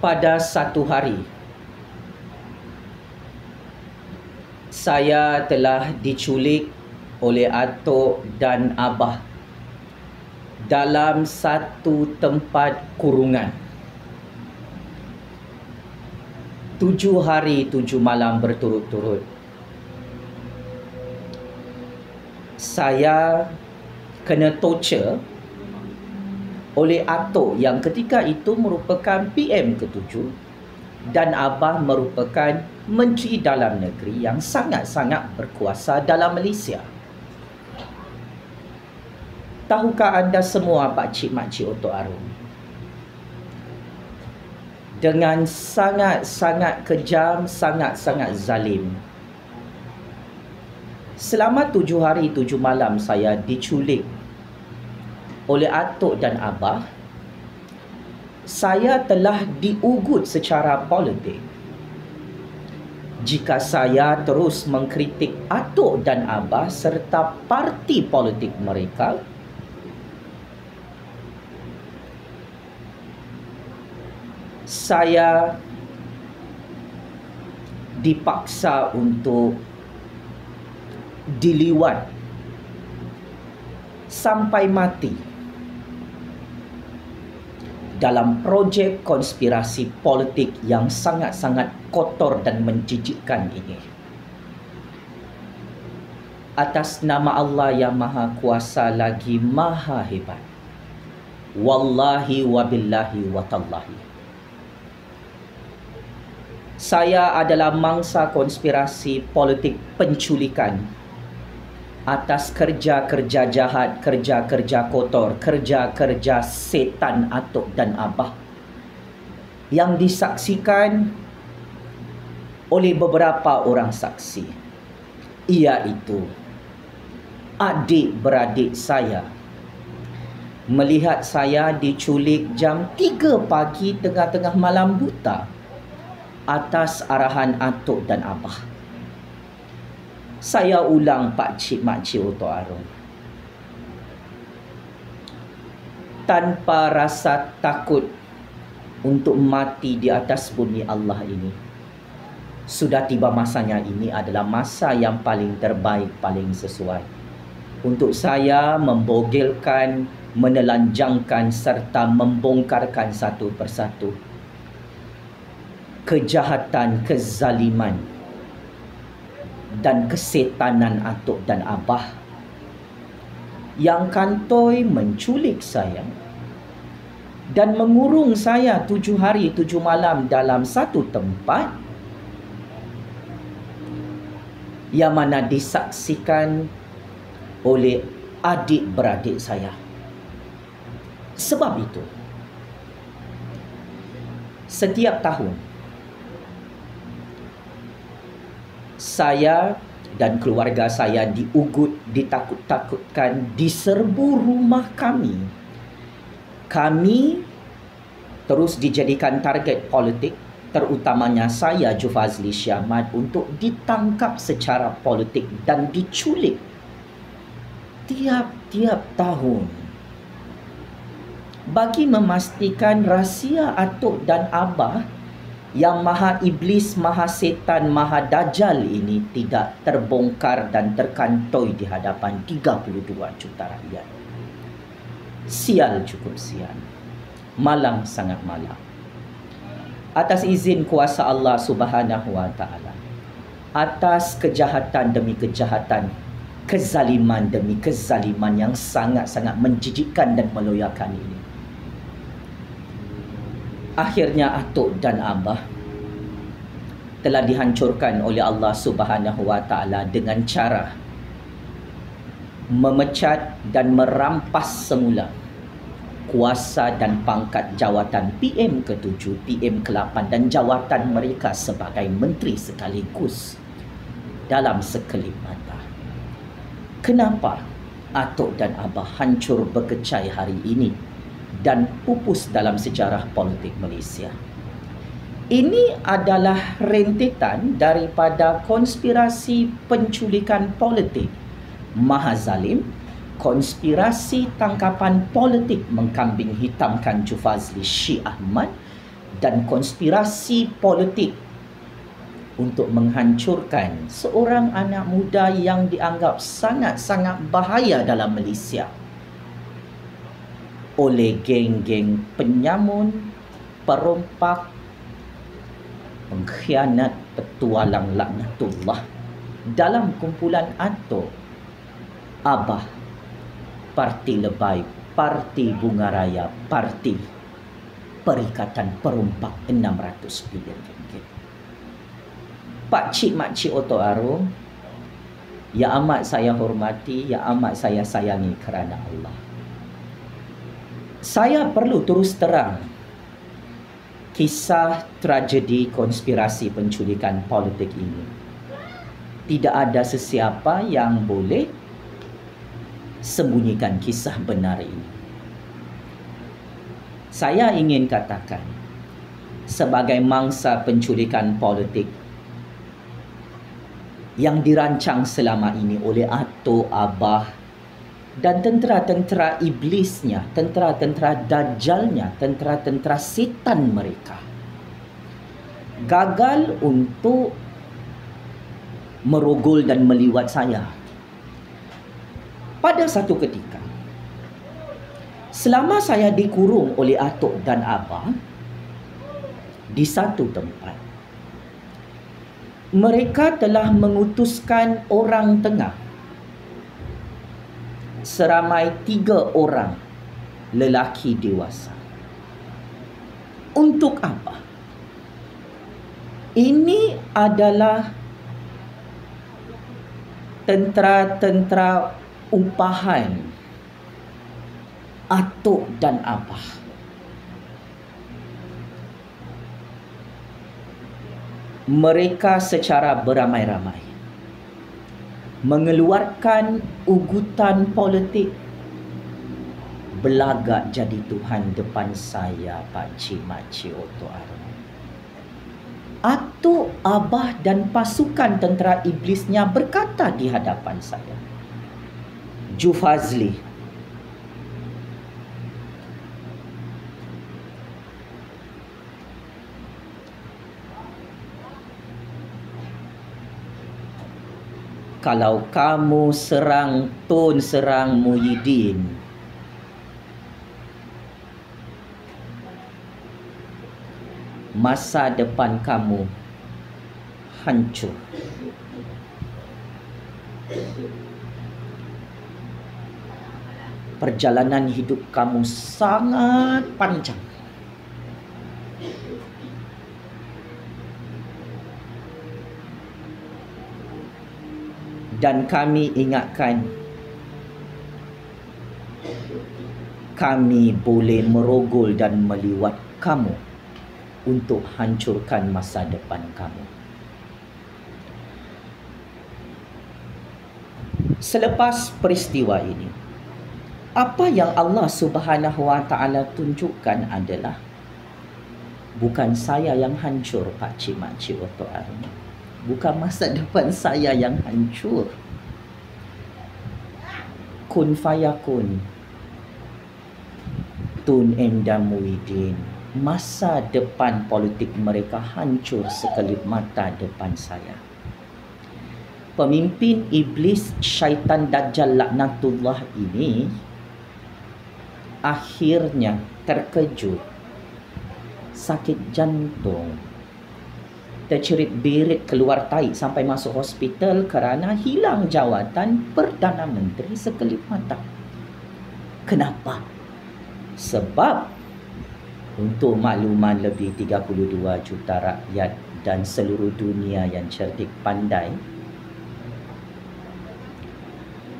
Pada satu hari, saya telah diculik oleh atuk dan abah dalam satu tempat kurungan. 7 hari 7 malam berturut-turut. Saya kena torture oleh atuk yang ketika itu merupakan PM ke-7 dan abah merupakan Menteri Dalam Negeri yang sangat-sangat berkuasa dalam Malaysia. Tahukah anda semua pakcik-makcik Otok Arum? Dengan sangat-sangat kejam, sangat-sangat zalim. Selama 7 hari 7 malam saya diculik oleh atuk dan abah. Saya telah diugut secara politik. Jika saya terus mengkritik atuk dan abah serta parti politik mereka, saya dipaksa untuk diliwat sampai mati dalam projek konspirasi politik yang sangat-sangat kotor dan menjijikkan ini. Atas nama Allah yang Maha Kuasa lagi Maha Hebat, wallahi wabillahi watallahi, saya adalah mangsa konspirasi politik penculikan atas kerja-kerja jahat, kerja-kerja kotor, kerja-kerja setan atuk dan abah yang disaksikan oleh beberapa orang saksi, iaitu adik-beradik saya. Melihat saya diculik jam 3 pagi tengah-tengah malam buta atas arahan atuk dan abah. Saya ulang pakcik-makcik Otok Arum, tanpa rasa takut untuk mati di atas bumi Allah ini. Sudah tiba masanya, ini adalah masa yang paling terbaik, paling sesuai untuk saya membogelkan, menelanjangkan serta membongkarkan satu persatu kejahatan, kezaliman dan kesetanan atuk dan abah yang kantoi menculik saya dan mengurung saya 7 hari 7 malam dalam satu tempat yang mana disaksikan oleh adik-beradik saya. Sebab itu, setiap tahun saya dan keluarga saya diugut, ditakut-takutkan, diserbu rumah kami. Kami terus dijadikan target politik, terutamanya saya, Jufazli Syahmad, untuk ditangkap secara politik dan diculik tiap-tiap tahun bagi memastikan rahsia atuk dan abah yang maha iblis, maha setan, maha dajjal ini tidak terbongkar dan terkantoi di hadapan 32 juta rakyat. Sial, cukup sial. Malang sangat malang. Atas izin kuasa Allah Subhanahu wa taala, atas kejahatan demi kejahatan, kezaliman demi kezaliman yang sangat-sangat menjijikkan dan meloyakan ini, akhirnya atuk dan abah telah dihancurkan oleh Allah Subhanahu wa taala dengan cara memecat dan merampas semula kuasa dan pangkat jawatan PM ke-7, PM ke-8 dan jawatan mereka sebagai menteri sekaligus dalam sekelip mata. Kenapa atuk dan abah hancur berkecai hari ini dan pupus dalam sejarah politik Malaysia? Ini adalah rentetan daripada konspirasi penculikan politik maha zalim, konspirasi tangkapan politik mengkambing hitamkan Jufazli Syih Ahmad, dan konspirasi politik untuk menghancurkan seorang anak muda yang dianggap sangat-sangat bahaya dalam Malaysia oleh geng-geng penyamun, perompak, pengkhianat, petualang laknatullah dalam kumpulan Ato, Abah, Parti Lebay, Parti Bunga Raya, Parti Perikatan Perompak 600 bilion ringgit. Pak Cik Mak Cik Oto Arum, yang amat saya hormati, yang amat saya sayangi kerana Allah. Saya perlu terus terang kisah tragedi konspirasi penculikan politik ini. Tidak ada sesiapa yang boleh sembunyikan kisah benar ini. Saya ingin katakan, sebagai mangsa penculikan politik yang dirancang selama ini oleh Ato, Abah dan tentera-tentera iblisnya, tentera-tentera dajjalnya, tentera-tentera setan mereka, gagal untuk merogol dan meliwat saya. Pada satu ketika, selama saya dikurung oleh Atok dan Abah di satu tempat, mereka telah mengutuskan orang tengah seramai 3 orang lelaki dewasa. Untuk apa? Ini adalah tentera-tentera umpahan Atok dan Abah. Mereka secara beramai-ramai mengeluarkan ugutan politik belagak jadi Tuhan depan saya, Pak Cik Mak Cik Oto Arum. Atok, Abah dan pasukan tentera iblisnya berkata di hadapan saya, Ju Fazli, kalau kamu serang Tun, serang Muhyiddin, masa depan kamu hancur. Perjalanan hidup kamu sangat panjang. Dan kami ingatkan, kami boleh merogol dan meliwat kamu untuk hancurkan masa depan kamu. Selepas peristiwa ini, apa yang Allah Subhanahu Wa Taala tunjukkan adalah bukan saya yang hancur, Pak Cik Mak Cik Oto Arum. Bukan masa depan saya yang hancur. Kun fayakun, Tun Endar Muhyiddin, masa depan politik mereka hancur sekelip mata depan saya. Pemimpin iblis syaitan dajjal laknatullah ini akhirnya terkejut, sakit jantung, tercerit-berit keluar tahi sampai masuk hospital kerana hilang jawatan Perdana Menteri sekelip mata. Kenapa? Sebab untuk makluman lebih 32 juta rakyat dan seluruh dunia yang cerdik pandai,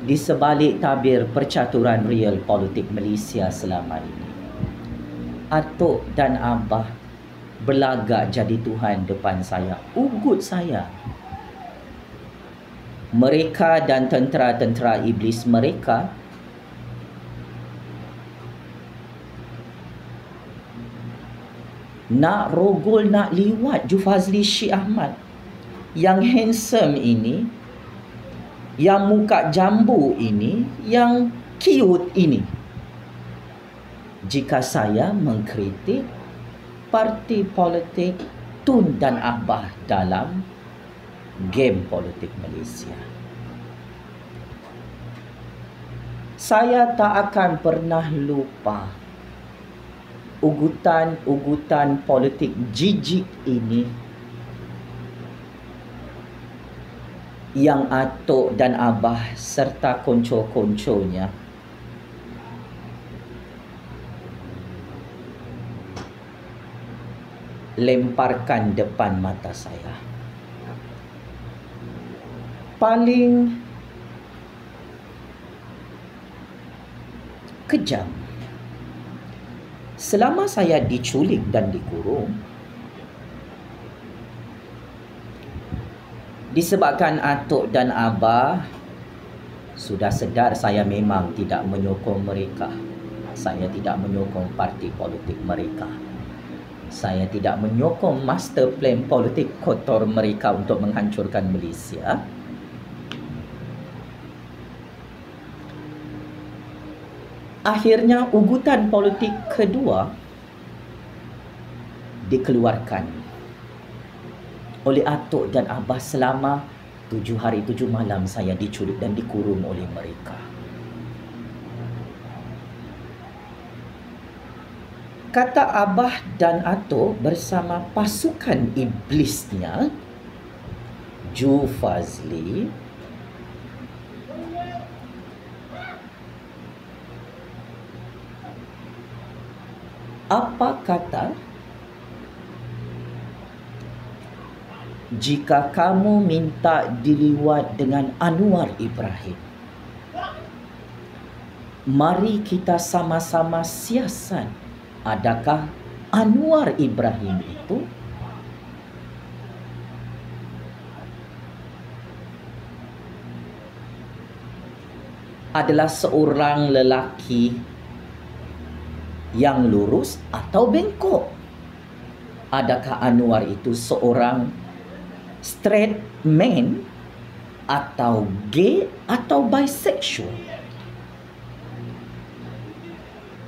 di sebalik tabir percaturan real politik Malaysia selama ini, Atok dan Abah belagak jadi Tuhan depan saya, ugut saya. Mereka dan tentera-tentera iblis mereka nak rogol, nak liwat Ju Fazli Syekh Ahmad yang handsome ini, yang muka jambu ini, yang cute ini. Jika saya mengkritik parti politik Tun dan Abah dalam game politik Malaysia. Saya tak akan pernah lupa ugutan-ugutan politik jijik ini yang atuk dan abah serta konco-konconya lemparkan depan mata saya. Paling kejam, selama saya diculik dan dikurung, disebabkan atuk dan abah sudah sedar saya memang tidak menyokong mereka. Saya tidak menyokong parti politik mereka. Saya tidak menyokong master plan politik kotor mereka untuk menghancurkan Malaysia. Akhirnya ugutan politik kedua dikeluarkan oleh atuk dan abah. Selama 7 hari 7 malam saya diculik dan dikurung oleh mereka. Kata abah dan atuk bersama pasukan iblisnya, Ju Fazli, apa kata, jika kamu minta diliwat dengan Anwar Ibrahim, mari kita sama-sama siasat. Adakah Anwar Ibrahim itu adalah seorang lelaki yang lurus atau bengkok? Adakah Anwar itu seorang straight man atau gay atau bisexual?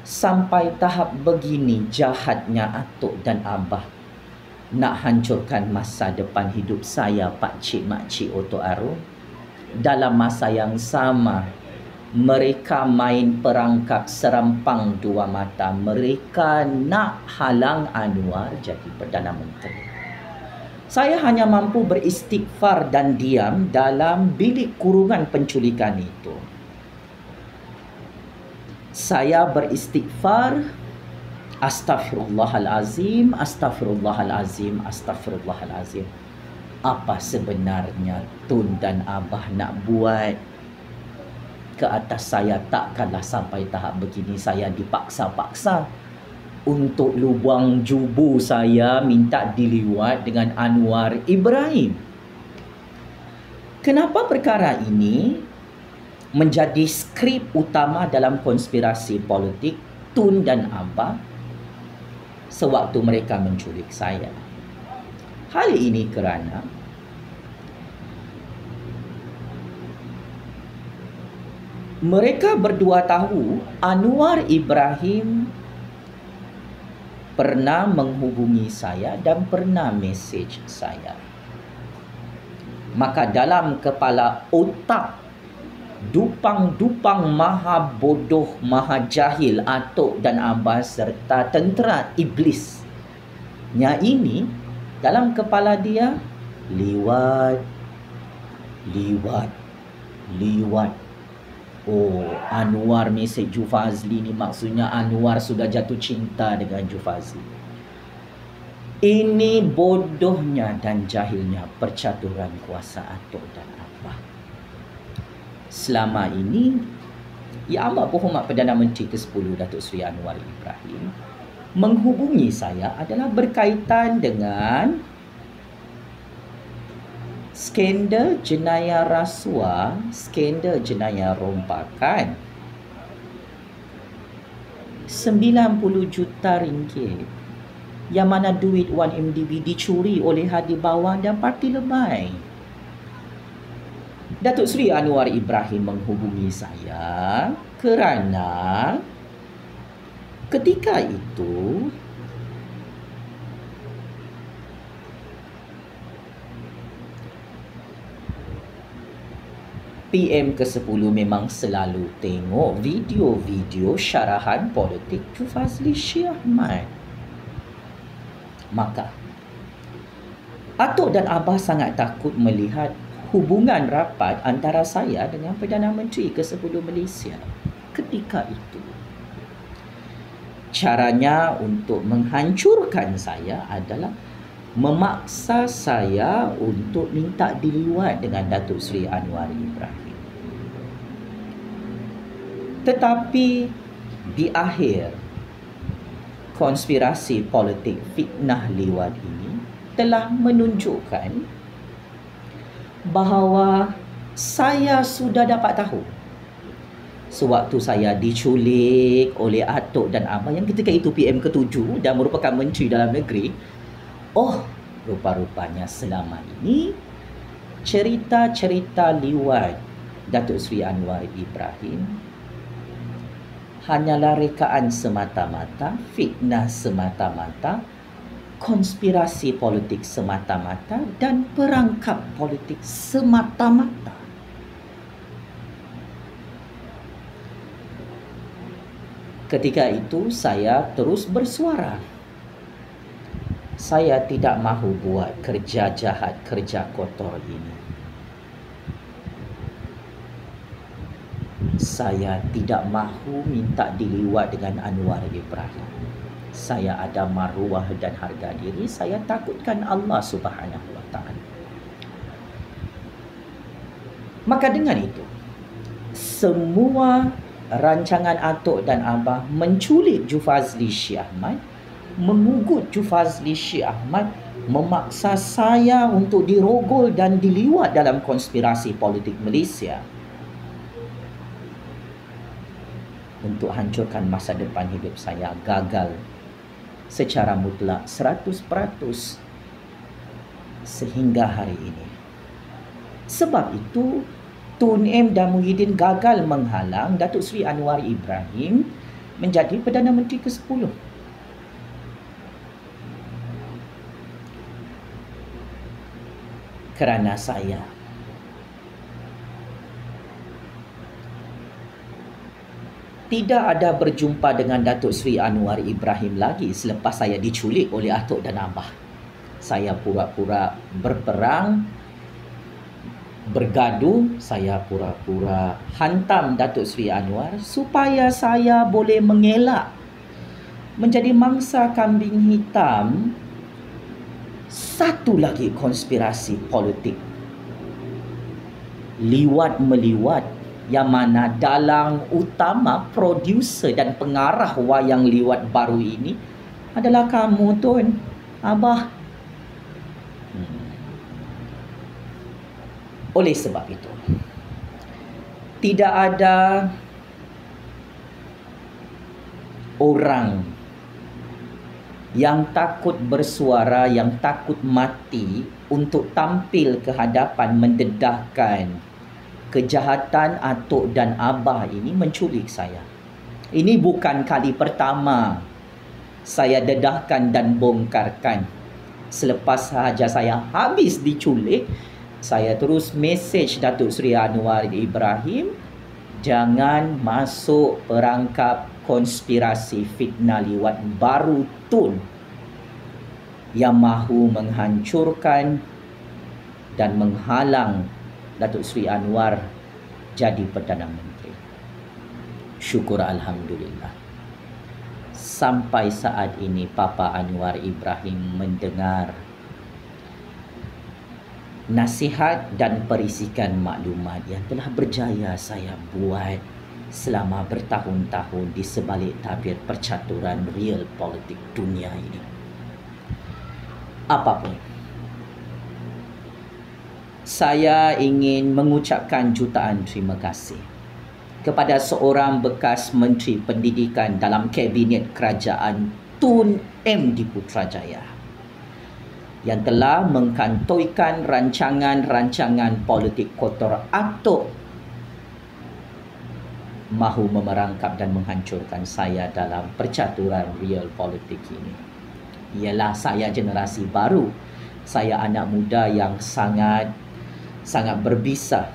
Sampai tahap begini jahatnya atuk dan abah nak hancurkan masa depan hidup saya, pakcik makcik Oto Arum. Dalam masa yang sama, mereka main perangkap serampang dua mata. Mereka nak halang Anwar jadi Perdana Menteri. Saya hanya mampu beristighfar dan diam dalam bilik kurungan penculikan itu. Saya beristighfar, astaghfirullahalazim, astaghfirullahalazim, astaghfirullahalazim. Apa sebenarnya Tun dan Abah nak buat ke atas saya? Takkanlah sampai tahap begini saya dipaksa-paksa untuk lubang jubu saya minta diliwat dengan Anwar Ibrahim. Kenapa perkara ini menjadi skrip utama dalam konspirasi politik Tun dan Abah sewaktu mereka menculik saya? Hal ini kerana mereka berdua tahu Anwar Ibrahim pernah menghubungi saya dan pernah mesej saya. Maka dalam kepala otak dupang-dupang maha bodoh, maha jahil atuk dan abah serta tentera iblisnya ini, dalam kepala dia liwat. Oh, Anwar mesej Ju Fazli ni maksudnya Anwar sudah jatuh cinta dengan Ju Fazli. Ini bodohnya dan jahilnya percaturan kuasa atuk dan abah. Selama ini, Yang Amat Berhormat Perdana Menteri ke-10 Datuk Seri Anwar Ibrahim menghubungi saya adalah berkaitan dengan skandal jenayah rasuah, skandal jenayah rompakan 90 juta ringgit yang mana duit 1MDB dicuri oleh Hadi Bawang dan Parti Lebay. Datuk Seri Anwar Ibrahim menghubungi saya kerana ketika itu PM ke-10 memang selalu tengok video-video syarahan politik Jufazli Syih Ahmad. Maka atuk dan abah sangat takut melihat hubungan rapat antara saya dengan Perdana Menteri ke-10 Malaysia ketika itu. Caranya untuk menghancurkan saya adalah memaksa saya untuk minta diliwat dengan Datuk Seri Anwar Ibrahim. Tetapi di akhir, konspirasi politik fitnah liwat ini telah menunjukkan bahawa saya sudah dapat tahu sewaktu saya diculik oleh atuk dan abah yang ketika itu PM ke-7 dan merupakan Menteri Dalam Negeri. Oh, rupa-rupanya selama ini cerita-cerita liwat Datuk Seri Anwar Ibrahim hanyalah rekaan semata-mata, fitnah semata-mata, konspirasi politik semata-mata dan perangkap politik semata-mata. Ketika itu saya terus bersuara. Saya tidak mahu buat kerja jahat, kerja kotor ini. Saya tidak mahu minta diliwat dengan Anwar Ibrahim. Saya ada maruah dan harga diri. Saya takutkan Allah Subhanahu Wa Taala. Maka dengan itu, semua rancangan atuk dan abah menculik Jufazli Syih Ahmad, mengugut Jufazli Syih Ahmad, memaksa saya untuk dirogol dan diliwat dalam konspirasi politik Malaysia untuk hancurkan masa depan hidup saya gagal secara mutlak 100% sehingga hari ini. Sebab itu Tun M. dan Muhyiddin gagal menghalang Datuk Seri Anwar Ibrahim menjadi Perdana Menteri ke-10. Kerana saya tidak ada berjumpa dengan Datuk Seri Anwar Ibrahim lagi selepas saya diculik oleh atuk dan abah. Saya pura-pura berperang, bergaduh, saya pura-pura hantam Datuk Seri Anwar supaya saya boleh mengelak menjadi mangsa kambing hitam satu lagi konspirasi politik liwat-meliwat yang mana dalang utama, produser dan pengarah wayang liwat baru ini adalah kamu, Tun, abah. Oleh sebab itu, tidak ada orang yang takut bersuara, yang takut mati untuk tampil ke hadapan mendedahkan kejahatan atuk dan abah ini menculik saya. Ini bukan kali pertama saya dedahkan dan bongkarkan. Selepas sahaja saya habis diculik, saya terus mesej Datuk Seri Anwar Ibrahim, jangan masuk perangkap konspirasi fitnah liwat baru Tun yang mahu menghancurkan dan menghalang Datuk Seri Anwar jadi Perdana Menteri. Syukur Alhamdulillah. Sampai saat ini Papa Anwar Ibrahim mendengar nasihat dan perisikan maklumat yang telah berjaya saya buat selama bertahun-tahun di sebalik tabir percaturan real politik dunia ini. Apapun, saya ingin mengucapkan jutaan terima kasih kepada seorang bekas Menteri Pendidikan dalam Kabinet Kerajaan Tun M. di Putrajaya yang telah mengkantoikan rancangan-rancangan politik kotor atuk mahu memerangkap dan menghancurkan saya dalam percaturan real politik ini. Ialah saya generasi baru. Saya anak muda yang sangat berbisa.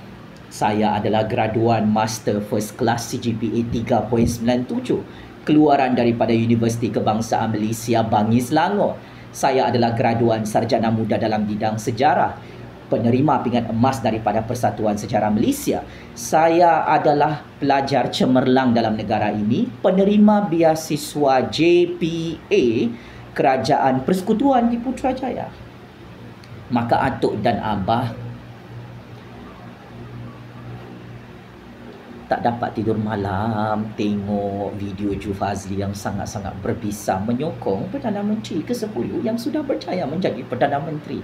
Saya adalah graduan Master First Class CGPA 3.97 keluaran daripada Universiti Kebangsaan Malaysia Bangi Selangor. Saya adalah graduan Sarjana Muda dalam bidang sejarah, penerima pingat emas daripada Persatuan Sejarah Malaysia. Saya adalah pelajar cemerlang dalam negara ini, penerima beasiswa JPA Kerajaan Persekutuan di Putrajaya. Maka atuk dan abah tak dapat tidur malam tengok video Ju Fazli yang sangat-sangat berbisa menyokong Perdana Menteri ke-10 yang sudah berjaya menjadi Perdana Menteri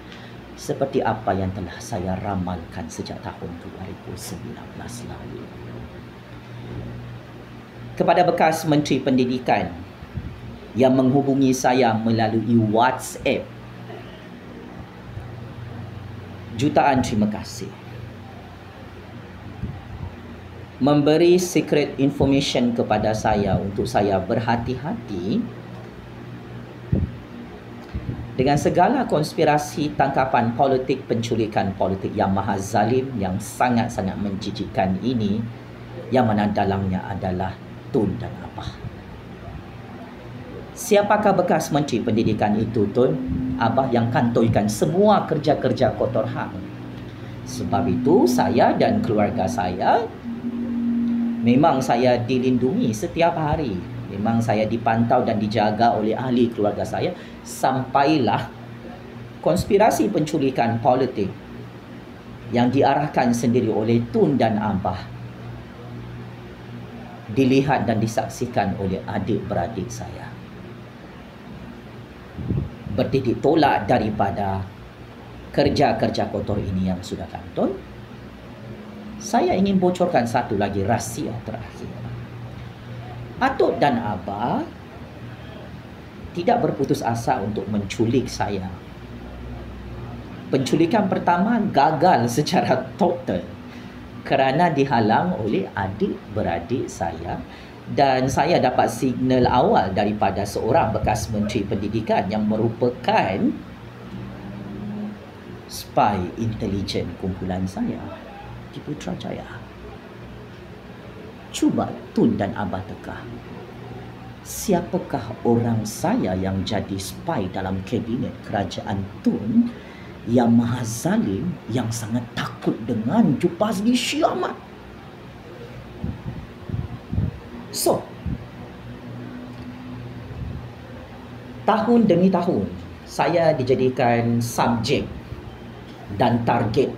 seperti apa yang telah saya ramalkan sejak tahun 2019 lalu. Kepada bekas Menteri Pendidikan yang menghubungi saya melalui WhatsApp, jutaan terima kasih. Memberi secret information kepada saya untuk saya berhati-hati dengan segala konspirasi tangkapan politik, penculikan politik yang maha zalim, yang sangat-sangat menjijikkan ini, yang mana dalamnya adalah Tun dan Abah. Siapakah bekas Menteri Pendidikan itu, Tun? Abah yang kantoikan semua kerja-kerja kotor hang. Sebab itu saya dan keluarga saya memang saya dilindungi setiap hari. Memang saya dipantau dan dijaga oleh ahli keluarga saya sampailah konspirasi penculikan politik yang diarahkan sendiri oleh Tun dan Abah dilihat dan disaksikan oleh adik-beradik saya. Bertitik tolak daripada kerja-kerja kotor ini yang sudah kantun, saya ingin bocorkan satu lagi rahsia terakhir. Atuk dan abah tidak berputus asa untuk menculik saya. Penculikan pertama gagal secara total kerana dihalang oleh adik-beradik saya, dan saya dapat signal awal daripada seorang bekas Menteri Pendidikan yang merupakan spy intelijen kumpulan saya di Putrajaya. Cuba Tun dan Abah teka, siapakah orang saya yang jadi spy dalam kabinet kerajaan Tun yang maha zalim, yang sangat takut dengan Ju Fazli Shee Ahmad? So, tahun demi tahun saya dijadikan subjek dan target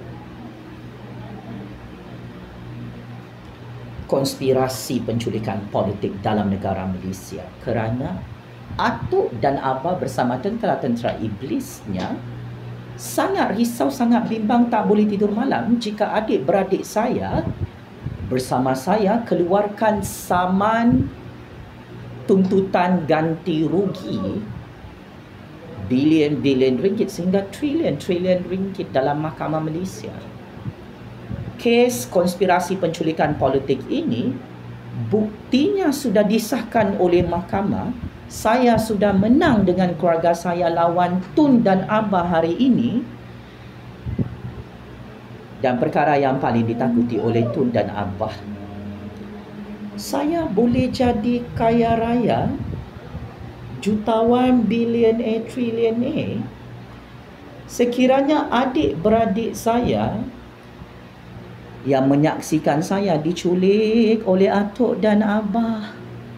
konspirasi penculikan politik dalam negara Malaysia kerana atuk dan abah bersama tentera-tentera iblisnya sangat risau, sangat bimbang, tak boleh tidur malam jika adik-beradik saya bersama saya keluarkan saman tuntutan ganti rugi bilion-bilion ringgit sehingga trilion-trilion ringgit dalam Mahkamah Malaysia. Kes konspirasi penculikan politik ini buktinya sudah disahkan oleh mahkamah. Saya sudah menang dengan keluarga saya lawan Tun dan Abah hari ini. Dan perkara yang paling ditakuti oleh Tun dan Abah, saya boleh jadi kaya raya, jutawan, bilioner, trilioner sekiranya adik-beradik saya yang menyaksikan saya diculik oleh atuk dan abah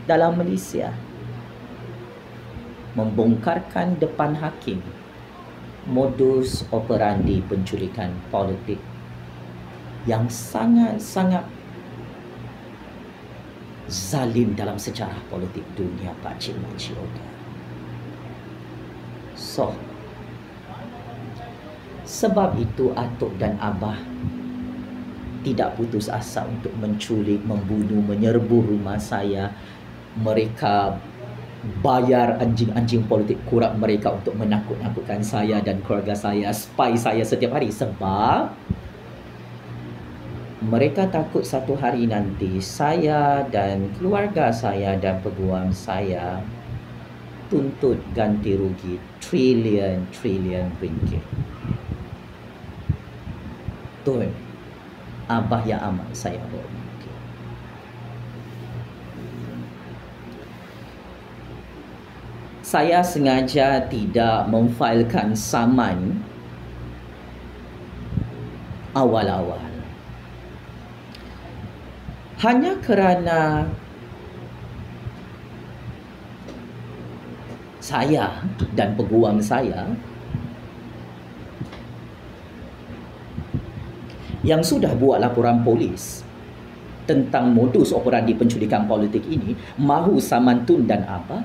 dalam Malaysia membongkarkan depan hakim modus operandi penculikan politik yang sangat-sangat zalim dalam sejarah politik dunia pakcik-makcik oda. So, sebab itu atuk dan abah tidak putus asa untuk menculik, membunuh, menyerbu rumah saya. Mereka bayar anjing-anjing politik kurap mereka untuk menakut-nakutkan saya dan keluarga saya, spy saya setiap hari, sebab mereka takut satu hari nanti saya dan keluarga saya dan peguam saya tuntut ganti rugi trilion-trilion ringgit. Tun, Abah yang amat saya hormati. Saya sengaja tidak memfailkan saman awal-awal. Hanya kerana saya dan peguam saya yang sudah buat laporan polis tentang modus operandi penculikan politik ini mahu saman Tun dan Abah.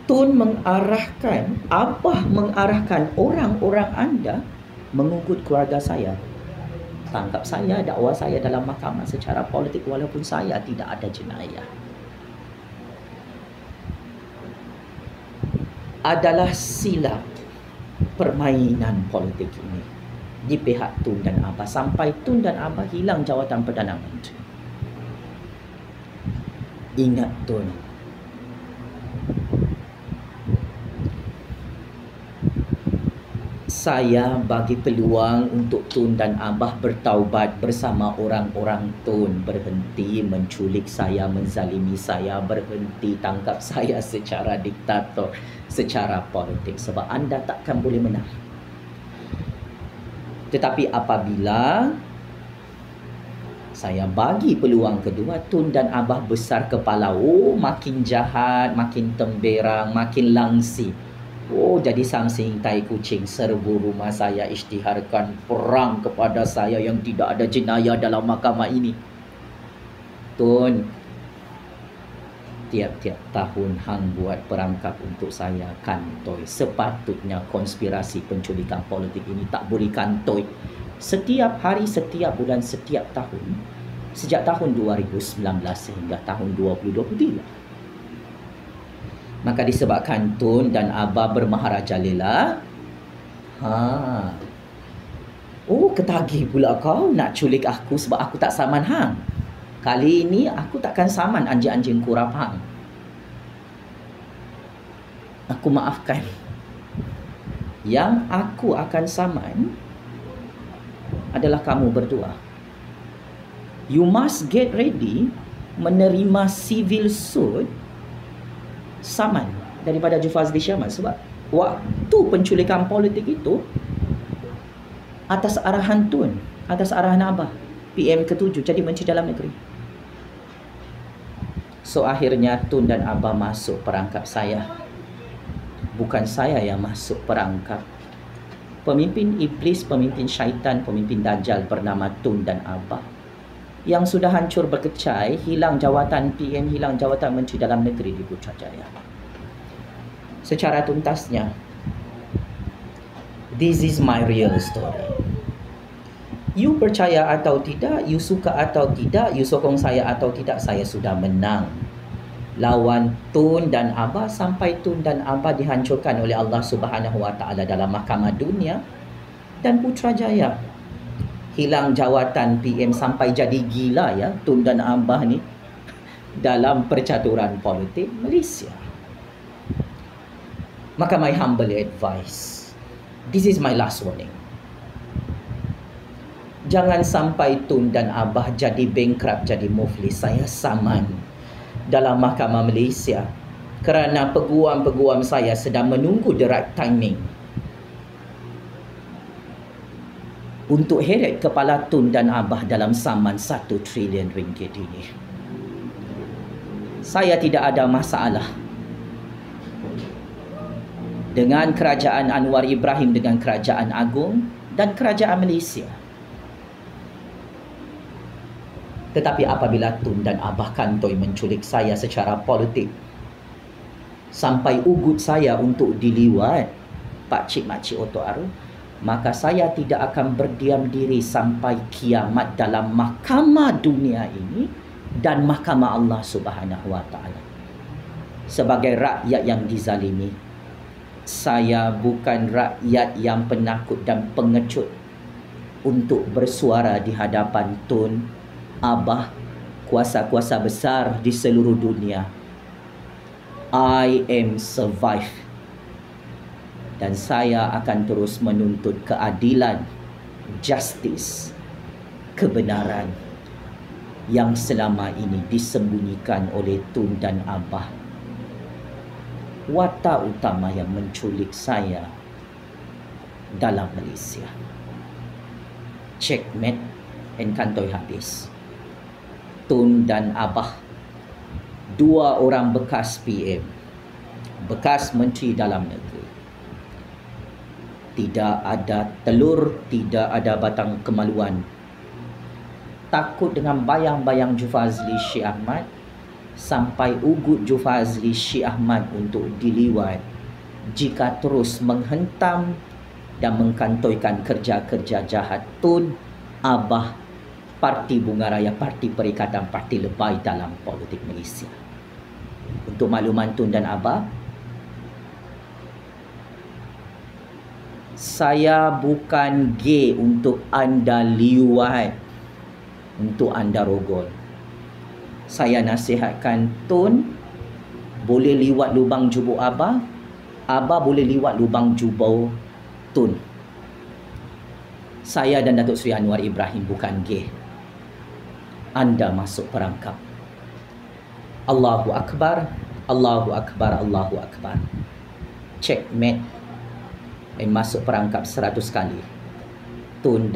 Tun mengarahkan, Abah mengarahkan orang-orang anda mengugut keluarga saya, tangkap saya, dakwa saya dalam mahkamah secara politik walaupun saya tidak ada jenayah. Adalah silap permainan politik ini di pihak Tun dan Abah sampai Tun dan Abah hilang jawatan Perdana Menteri. Ingat Tun, saya bagi peluang untuk Tun dan Abah bertaubat bersama orang-orang Tun, berhenti menculik saya, menzalimi saya, berhenti tangkap saya secara diktator, secara politik, sebab anda takkan boleh menang. Tetapi apabila saya bagi peluang kedua, Tun dan Abah besar kepala, makin jahat, makin temberang, makin langsir. Jadi samsing tai kucing serbu rumah saya, isytiharkan perang kepada saya yang tidak ada jenayah dalam mahkamah ini. Tun, tiap-tiap tahun hang buat perangkap untuk saya kantoi. Sepatutnya konspirasi penculikan politik ini tak boleh kantoi. Setiap hari, setiap bulan, setiap tahun. Sejak tahun 2019 sehingga tahun 2023. Maka disebabkan Tun dan Abah bermaharajalela, ketagih pula kau nak culik aku sebab aku tak saman hang. Kali ini aku takkan saman anjing-anjing kurap hang. Aku maafkan. Yang aku akan saman adalah kamu berdua. You must get ready menerima civil suit saman daripada Jufazli Syahmat, sebab waktu penculikan politik itu atas arahan Tun, atas arahan Abah, PM ke-7 jadi Menteri Dalam Negeri. So akhirnya Tun dan Abah masuk perangkap saya. Bukan saya yang masuk perangkap pemimpin iblis, pemimpin syaitan, pemimpin dajjal bernama Tun dan Abah, yang sudah hancur berkecai, hilang jawatan PM, hilang jawatan Menteri Dalam Negeri di Putrajaya. Secara tuntasnya, this is my real story. You percaya atau tidak, you suka atau tidak, you sokong saya atau tidak, saya sudah menang lawan Tun dan Abah sampai Tun dan Abah dihancurkan oleh Allah Subhanahu Wa Taala dalam mahkamah dunia, dan Putrajaya hilang jawatan PM sampai jadi gila ya Tun dan Abah ni dalam percaturan politik Malaysia. Maka my humble advice, this is my last warning. Jangan sampai Tun dan Abah jadi bankrupt, jadi muflis. Saya saman dalam mahkamah Malaysia kerana peguam-peguam saya sedang menunggu the right timing untuk heret kepala Tun dan Abah dalam saman 1 trilion ringgit ini. Saya tidak ada masalah dengan kerajaan Anwar Ibrahim, dengan kerajaan agung dan kerajaan Malaysia. Tetapi apabila Tun dan Abah kantoi menculik saya secara politik sampai ugut saya untuk diliwat pakcik-makcik Oto Aru, maka saya tidak akan berdiam diri sampai kiamat dalam mahkamah dunia ini dan mahkamah Allah Subhanahu Wa Taala. Sebagai rakyat yang dizalimi, saya bukan rakyat yang penakut dan pengecut untuk bersuara di hadapan Tun, Abah, kuasa-kuasa besar di seluruh dunia. I am survive. Dan saya akan terus menuntut keadilan justice, kebenaran yang selama ini disembunyikan oleh Tun dan Abah. Watak utama yang menculik saya dalam Malaysia. Checkmate and kantoi habis. Tun dan Abah, dua orang bekas PM, bekas Menteri Dalam Negeri. Tidak ada telur, tidak ada batang kemaluan. Takut dengan bayang-bayang Jufazli Syekh Ahmad, sampai ugut Jufazli Syekh Ahmad untuk diliwat jika terus menghentam dan mengkantoikan kerja-kerja jahat Tun, Abah, Parti Bunga Raya, Parti Perikatan, Parti Lebay dalam politik Malaysia. Untuk makluman Tun dan Abah, saya bukan gay untuk anda liwat, untuk anda rogol. Saya nasihatkan Tun boleh liwat lubang jubuk Abah, Abah boleh liwat lubang jubuk Tun. Saya dan Datuk Seri Anwar Ibrahim bukan gay. Anda masuk perangkap. Allahu Akbar, Allahu Akbar, Allahu Akbar. Checkmate. Masuk perangkap 100 kali. Tun